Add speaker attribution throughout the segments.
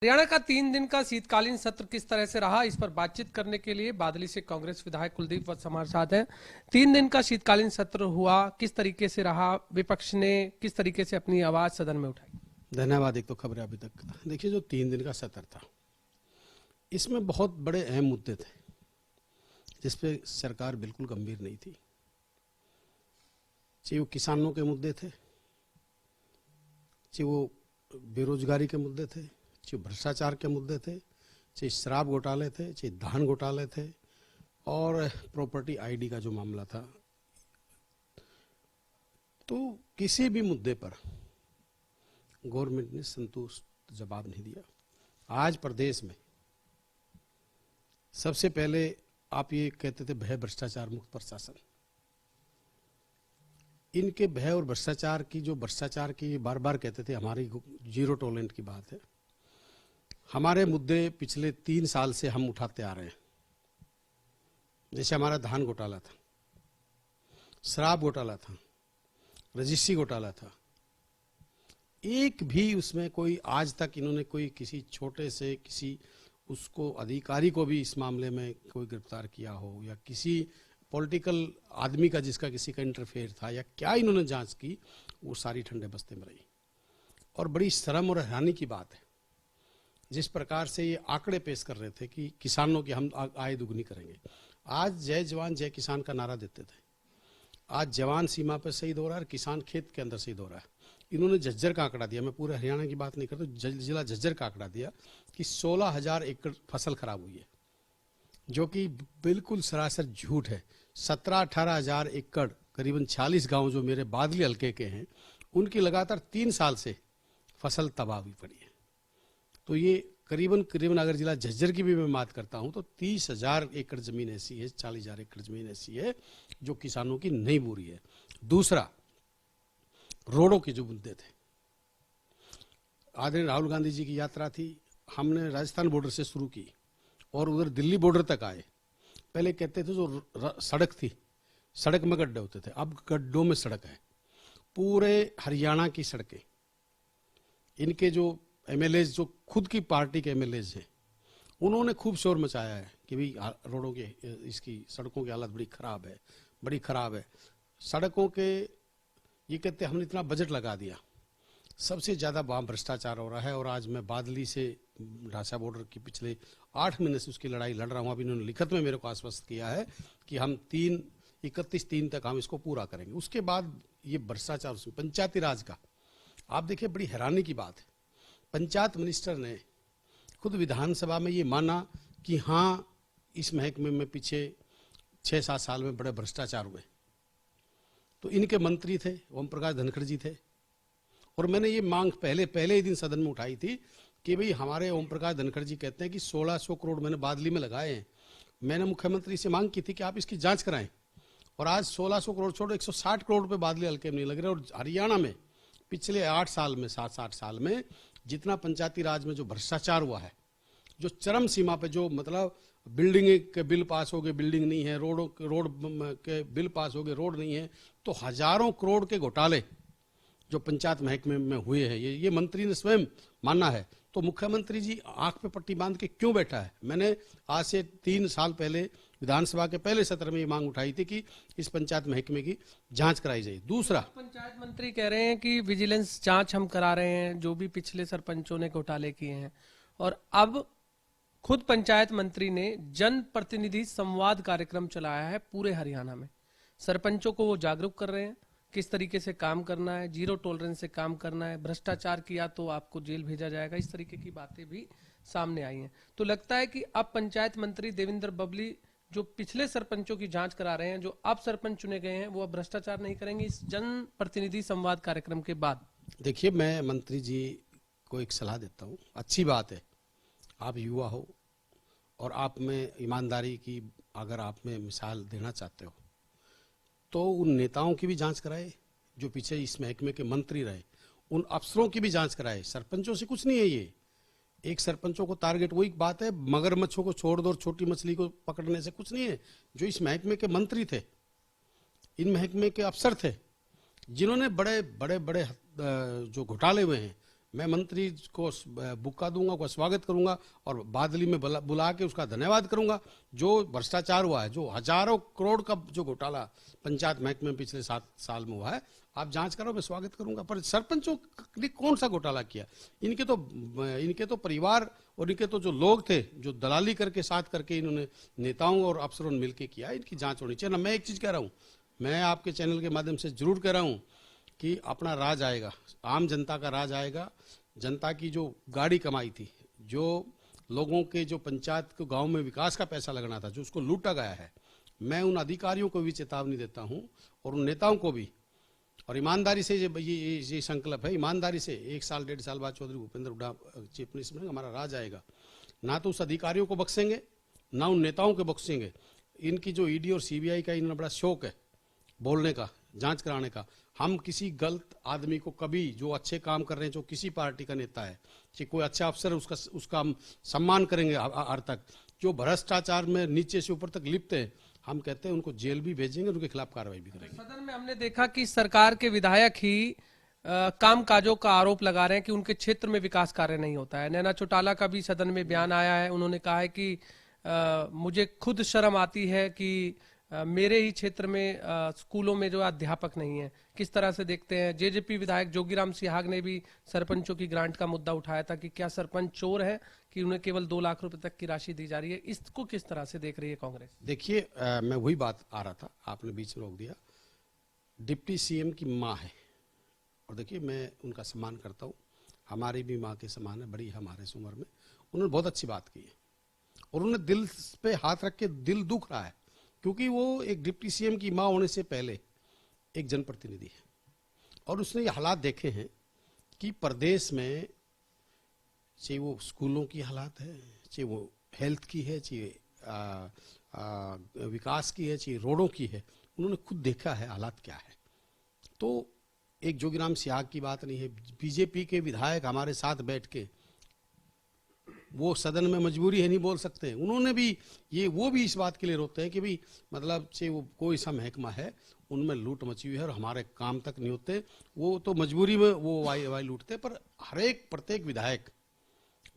Speaker 1: हरियाणा का 3 दिन का शीतकालीन सत्र किस तरह से रहा, इस पर बातचीत करने के लिए बादली से कांग्रेस विधायक कुलदीप वत्स हमारे साथ हैं। 3 दिन का शीतकालीन सत्र हुआ, किस तरीके से रहा, विपक्ष ने किस तरीके से अपनी आवाज सदन में उठाई?
Speaker 2: धन्यवाद। एक तो खबर अभी तक देखिए, जो 3 दिन का सत्र था इसमें बहुत बड़े अहम मुद्दे थे जिसपे सरकार बिल्कुल गंभीर नहीं थी। चाहे वो किसानों के मुद्दे थे, चाहे वो बेरोजगारी के मुद्दे थे, चाहे भ्रष्टाचार के मुद्दे थे, चाहे शराब घोटाले थे, चाहे धान घोटाले थे और प्रॉपर्टी आईडी का जो मामला था। तो किसी भी मुद्दे पर गवर्नमेंट ने संतुष्ट जवाब नहीं दिया। आज प्रदेश में सबसे पहले आप ये कहते थे भय भ्रष्टाचार मुक्त प्रशासन। इनके भय और भ्रष्टाचार की बार बार कहते थे हमारी जीरो टॉलरेंस की बात है। हमारे मुद्दे पिछले 3 साल से हम उठाते आ रहे हैं। जैसे हमारा धान घोटाला था, शराब घोटाला था, रजिस्ट्री घोटाला था, एक भी उसमें कोई आज तक इन्होंने कोई किसी छोटे से किसी उसको अधिकारी को भी इस मामले में कोई गिरफ्तार किया हो, या किसी पॉलिटिकल आदमी का जिसका किसी का इंटरफेयर था, या क्या इन्होंने जांच की, वो सारी ठंडे बस्ते में रही। और बड़ी शर्म और हैरानी की बात है, जिस प्रकार से ये आंकड़े पेश कर रहे थे कि किसानों की हम आय दुगनी करेंगे। आज जय जवान जय किसान का नारा देते थे, आज जवान सीमा पर शहीद हो रहा है और किसान खेत के अंदर शहीद हो रहा है। इन्होंने झज्जर का आंकड़ा दिया, मैं पूरे हरियाणा की बात नहीं करता, जिला झज्जर का आंकड़ा दिया कि 16,000 एकड़ फसल खराब हुई है, जो कि बिल्कुल सरासर झूठ है। 17-18 हजार एकड़ करीबन 40 गांव जो मेरे बादली हल्के के हैं, उनकी लगातार 3 साल से फसल तबाह हुई पड़ी है। तो ये करीबन अगर जिला झज्जर की भी मैं बात करता हूं तो 30,000 एकड़ जमीन ऐसी है, 40,000 एकड़ जमीन ऐसी है जो किसानों की नहीं बुरी है। दूसरा, रोडों के जो मुद्दे थे, आदरणीय राहुल गांधी जी की यात्रा थी, हमने राजस्थान बॉर्डर से शुरू की और उधर दिल्ली बॉर्डर तक आए। पहले कहते थे जो सड़क थी, सड़क में गड्ढे होते थे, अब गड्ढों में सड़क है। पूरे हरियाणा की सड़कें, इनके जो एमएलए जो खुद की पार्टी के एमएलए हैं, उन्होंने खूब शोर मचाया है कि भाई रोडों के इसकी सड़कों की हालत बड़ी खराब है। सड़कों के ये कहते हमने इतना बजट लगा दिया। सबसे ज्यादा वहां भ्रष्टाचार हो रहा है। और आज मैं बादली से ढांचा बॉर्डर की पिछले 8 महीने से उसकी लड़ाई लड़ रहा हूं। अभी इन्होंने लिखित में मेरे को आश्वस्त किया है कि हम 31 तक हम इसको पूरा करेंगे। उसके बाद ये भ्रष्टाचार, पंचायती राज का आप देखिए, बड़ी हैरानी की बात है, पंचायत मिनिस्टर ने खुद विधानसभा में ये माना कि हाँ, इस महकमे में पीछे 6-7 साल में बड़े भ्रष्टाचार हुए। तो इनके मंत्री थे ओम प्रकाश धनखड़ जी थे, और मैंने ये मांग पहले ही दिन सदन में उठाई थी कि भाई हमारे ओम प्रकाश धनखड़ जी कहते हैं कि 1600 करोड़ मैंने बादली में लगाए हैं। मैंने मुख्यमंत्री से मांग की थी कि आप इसकी जांच कराएं, और आज 1600 करोड़ छोड़ो 160 करोड़ रुपए बादली हल्के में नहीं लग रहे। और हरियाणा में पिछले 8 साल में 7-8 साल में जितना पंचायती राज में जो भ्रष्टाचार हुआ है, जो चरम सीमा पे, जो मतलब बिल्डिंग के बिल पास हो गए, बिल्डिंग नहीं है, रोड के बिल पास हो गए, रोड नहीं है, तो हजारों करोड़ के घोटाले जो पंचायत महकमे में हुए हैं, ये मंत्री ने स्वयं माना है। तो मुख्यमंत्री जी आंख पे पट्टी बांध के क्यों बैठा है? मैंने आज से 3 साल पहले विधानसभा के पहले सत्र में ये मांग उठाई थी कि इस पंचायत महकमे की जांच कराई जाए। दूसरा,
Speaker 1: पंचायत मंत्री कह रहे हैं कि विजिलेंस जांच हम करा रहे हैं, जो भी पिछले सरपंचों ने घोटाले किए हैं। और अब खुद पंचायत मंत्री ने जन प्रतिनिधि संवाद कार्यक्रम चलाया है पूरे हरियाणा में। सरपंचों को वो जागरूक कर रहे हैं किस तरीके से काम करना है, जीरो टॉलरेंस से काम करना है, भ्रष्टाचार किया तो आपको जेल भेजा जाएगा, इस तरीके की बातें भी सामने आई हैं। तो लगता है कि अब पंचायत मंत्री देवेंद्र बबली जो पिछले सरपंचों की जांच करा रहे हैं, जो अब सरपंच चुने गए हैं, वो अब भ्रष्टाचार नहीं करेंगे इस जन प्रतिनिधि संवाद कार्यक्रम के बाद।
Speaker 2: देखिए, मैं मंत्री जी को एक सलाह देता हूँ। अच्छी बात है, आप युवा हो और आप में ईमानदारी की अगर आप में मिसाल देना चाहते हो, तो उन नेताओं की भी जांच कराए जो पीछे इस महकमे के मंत्री रहे, उन अफसरों की भी जांच कराए। सरपंचों से कुछ नहीं है ये। एक सरपंचों को टारगेट, वही बात है, मगरमच्छों को छोड़ दो और छोटी मछली को पकड़ने से कुछ नहीं है। जो इस महकमे के मंत्री थे, इन महकमे के अफसर थे, जिन्होंने बड़े जो घोटाले हुए हैं, मैं मंत्री को बुका दूंगा, उसका स्वागत करूंगा और बादली में बुला के उसका धन्यवाद करूंगा। जो भ्रष्टाचार हुआ है, जो हजारों करोड़ का जो घोटाला पंचायत महकमे में पिछले 7 साल में हुआ है, आप जांच करो, मैं स्वागत करूंगा। पर सरपंचों ने कौन सा घोटाला किया? इनके तो परिवार और इनके तो जो लोग थे, जो दलाली करके साथ करके इन्होंने नेताओं और अफसरों ने मिलकर किया, इनकी जांच होनी चाहिए ना। मैं एक चीज कह रहा हूँ, मैं आपके चैनल के माध्यम से जरूर कह रहा हूँ कि अपना राज आएगा, आम जनता का राज आएगा। जनता की जो गाड़ी कमाई थी, जो लोगों के जो पंचायत को गांव में विकास का पैसा लगना था, जो उसको लूटा गया है, मैं उन अधिकारियों को भी चेतावनी देता हूं और उन नेताओं को भी। और ईमानदारी से ये संकल्प है, ईमानदारी से 1 साल 1.5 साल बाद चौधरी भूपेंद्र हुड्डा चीफ मिनिस्टर बनेंगे, हमारा राज आएगा। ना तो उस अधिकारियों को बख्शेंगे, ना उन नेताओं को बख्शेंगे। इनकी जो ईडी और सीबीआई का इन्हें बड़ा शौक है बोलने का, जांच कराने का। हम किसी गलत आदमी को कभी, जो अच्छे काम कर रहे हैं, जो किसी पार्टी का नेता है, कि कोई अच्छा अफसर, उसका हम सम्मान करेंगे हर तक। जो भ्रष्टाचार में नीचे से ऊपर तक लिप्त हैं, हम कहते हैं उनको जेल भी भेजेंगे, उनके खिलाफ कार्रवाई भी करेंगे।
Speaker 1: सदन में हमने देखा कि सरकार के विधायक ही काम काजों का आरोप लगा रहे हैं कि उनके क्षेत्र में विकास कार्य नहीं होता है। नैना चौटाला का भी सदन में बयान आया है, उन्होंने कहा है कि मुझे खुद शर्म आती है कि मेरे ही क्षेत्र में स्कूलों में जो अध्यापक नहीं है। किस तरह से देखते हैं? जेजेपी विधायक जोगीराम सिहाग ने भी सरपंचों की ग्रांट का मुद्दा उठाया था कि क्या सरपंच चोर है कि उन्हें केवल 2 लाख रुपए तक की राशि दी जा रही है। इसको किस तरह से देख रही है कांग्रेस?
Speaker 2: देखिए, मैं वही बात आ रहा था, आपने बीच में रोक दिया। डिप्टी सीएम की माँ है, और देखिए मैं उनका सम्मान करता हूँ, हमारी भी माँ के समान है, बड़ी हमारे इस उम्र में। उन्होंने बहुत अच्छी बात की है और उन्होंने दिल पे हाथ रख के दिल दुख रहा है, क्योंकि वो एक डिप्टी सीएम की माँ होने से पहले एक जनप्रतिनिधि है और उसने ये हालात देखे हैं कि प्रदेश में, चाहे वो स्कूलों की हालात है, चाहे वो हेल्थ की है, चाहे विकास की है, चाहे रोडों की है, उन्होंने खुद देखा है हालात क्या है। तो एक जोगीराम सिहाग की बात नहीं है, बीजेपी के विधायक हमारे साथ बैठ के, वो सदन में मजबूरी है नहीं बोल सकते, उन्होंने भी वो भी इस बात के लिए रोते हैं कि भाई मतलब से वो कोई सा महकमा है उनमें लूट मची हुई है और हमारे काम तक नहीं होते, वो तो मजबूरी में वो वाई लूटते। पर हर एक प्रत्येक विधायक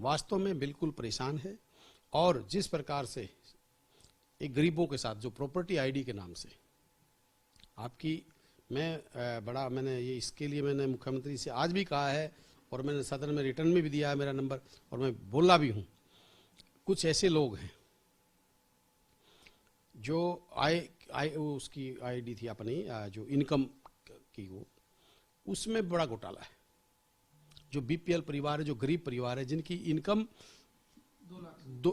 Speaker 2: वास्तव में बिल्कुल परेशान है। और जिस प्रकार से एक गरीबों के साथ जो प्रॉपर्टी आईडी के नाम से आपकी, मैंने ये इसके लिए मैंने मुख्यमंत्री से आज भी कहा है और मैंने सदन में रिटर्न में भी दिया है मेरा नंबर, और मैं बोला भी हूं, कुछ ऐसे लोग हैं जो उसकी आईडी थी अपनी, जो इनकम की, वो उसमें बड़ा घोटाला है। जो बीपीएल परिवार है, जो गरीब परिवार है, जिनकी इनकम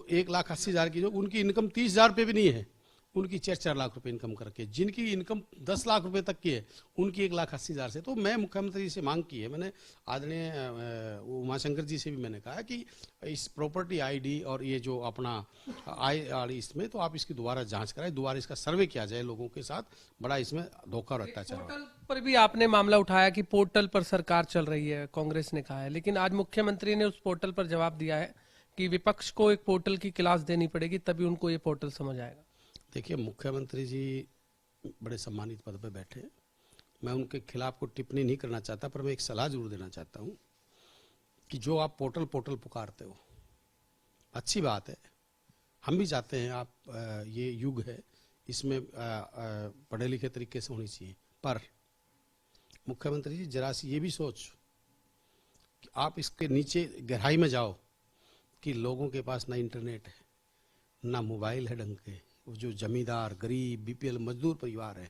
Speaker 2: 1,80,000 की, जो उनकी इनकम 30,000 रुपये भी नहीं है, उनकी 4-4 लाख रुपए इनकम करके, जिनकी इनकम 10 लाख रुपए तक की है, उनकी 1,80,000 से। तो मैं मुख्यमंत्री से मांग की है, मैंने आदरणीय उमाशंकर जी से भी मैंने कहा कि इस प्रॉपर्टी आईडी और ये जो अपना इसमें तो आप इसकी दोबारा जांच कराएं, दोबारा इसका सर्वे किया जाए लोगों के साथ, बड़ा इसमें धोखा और अत्याचार।
Speaker 1: पोर्टल पर भी आपने मामला उठाया कि पोर्टल पर सरकार चल रही है, कांग्रेस ने कहा है, लेकिन आज मुख्यमंत्री ने उस पोर्टल पर जवाब दिया है कि विपक्ष को एक पोर्टल की क्लास देनी पड़ेगी, तभी उनको ये पोर्टल समझ आएगा।
Speaker 2: देखिए, मुख्यमंत्री जी बड़े सम्मानित पद पर बैठे हैं, मैं उनके खिलाफ कोई टिप्पणी नहीं करना चाहता, पर मैं एक सलाह जरूर देना चाहता हूं कि जो आप पोर्टल पुकारते हो, अच्छी बात है, हम भी चाहते हैं आप ये युग है, इसमें पढ़े लिखे तरीके से होनी चाहिए। पर मुख्यमंत्री जी जरा सी ये भी सोच कि आप इसके नीचे गहराई में जाओ कि लोगों के पास ना इंटरनेट है, ना मोबाइल है ढंग के, जो जमींदार, गरीब, बीपीएल मजदूर परिवार है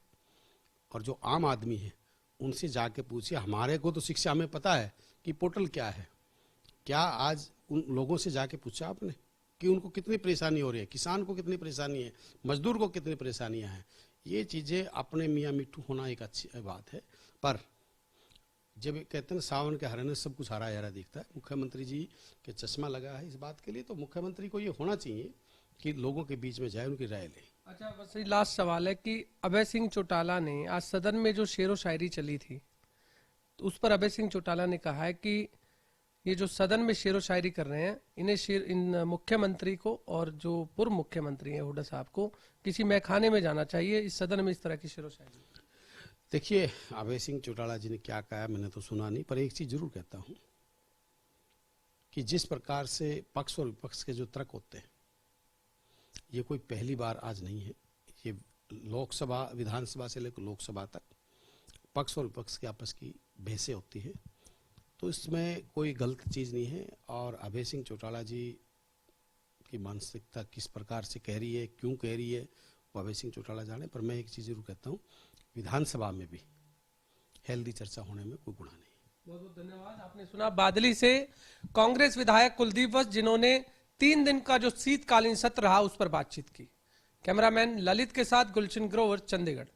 Speaker 2: और जो आम आदमी है, उनसे जाके पूछिए। हमारे को तो शिक्षा में पता है कि पोर्टल क्या है, क्या आज उन लोगों से जाके पूछा आपने कि उनको कितनी परेशानी हो रही है, किसान को कितनी परेशानी है, मजदूर को कितनी परेशानियां हैं। ये चीजें अपने मियाँ मिट्ठू होना एक अच्छी बात है, पर जब कहते हैं सावन के हरे में सब कुछ हरा हरा दिखता है, मुख्यमंत्री जी के चश्मा लगा है इस बात के लिए, तो मुख्यमंत्री को ये होना चाहिए कि लोगों के बीच में जाए, उनकी राय ले।
Speaker 1: अच्छा, बस ये लास्ट सवाल है कि अभय सिंह चौटाला ने आज सदन में जो शेरो शायरी चली थी, तो उस पर अभय सिंह चौटाला ने कहा है कि ये जो सदन में शेरो शायरी कर रहे हैं, इन मुख्यमंत्री को और जो पूर्व मुख्यमंत्री हैं हुड्डा साहब को किसी मैखाने में जाना चाहिए, इस सदन में इस तरह की शेरो शायरी।
Speaker 2: देखिए, अभय सिंह चौटाला जी ने क्या कहा मैंने तो सुना नहीं, पर एक चीज जरूर कहता हूं कि जिस प्रकार से पक्ष और विपक्ष के जो तर्क होते हैं, ये कोई पहली बार आज नहीं है। ये लोकसभा, विधानसभा से लेकर लोकसभा तक पक्ष और विपक्ष के आपस की बहसें होती है, तो इसमें कोई गलत चीज़ नहीं है। और अभय सिंह चौटाला जी की मानसिकता किस प्रकार से कह रही है, क्यों कह रही है, वो अभय सिंह चौटाला जाने। पर मैं एक चीज़ जरूर कहता हूँ, विधानसभा में भी हेल्दी चर्चा होने में कोई गुनाह नहीं।
Speaker 1: बहुत बहुत धन्यवाद। आपने सुना बादली से कांग्रेस विधायक कुलदीप वत्स, जिन्होंने 3 दिन का जो शीतकालीन सत्र रहा उस पर बातचीत की। कैमरामैन ललित के साथ गुलशन ग्रोवर, चंडीगढ़।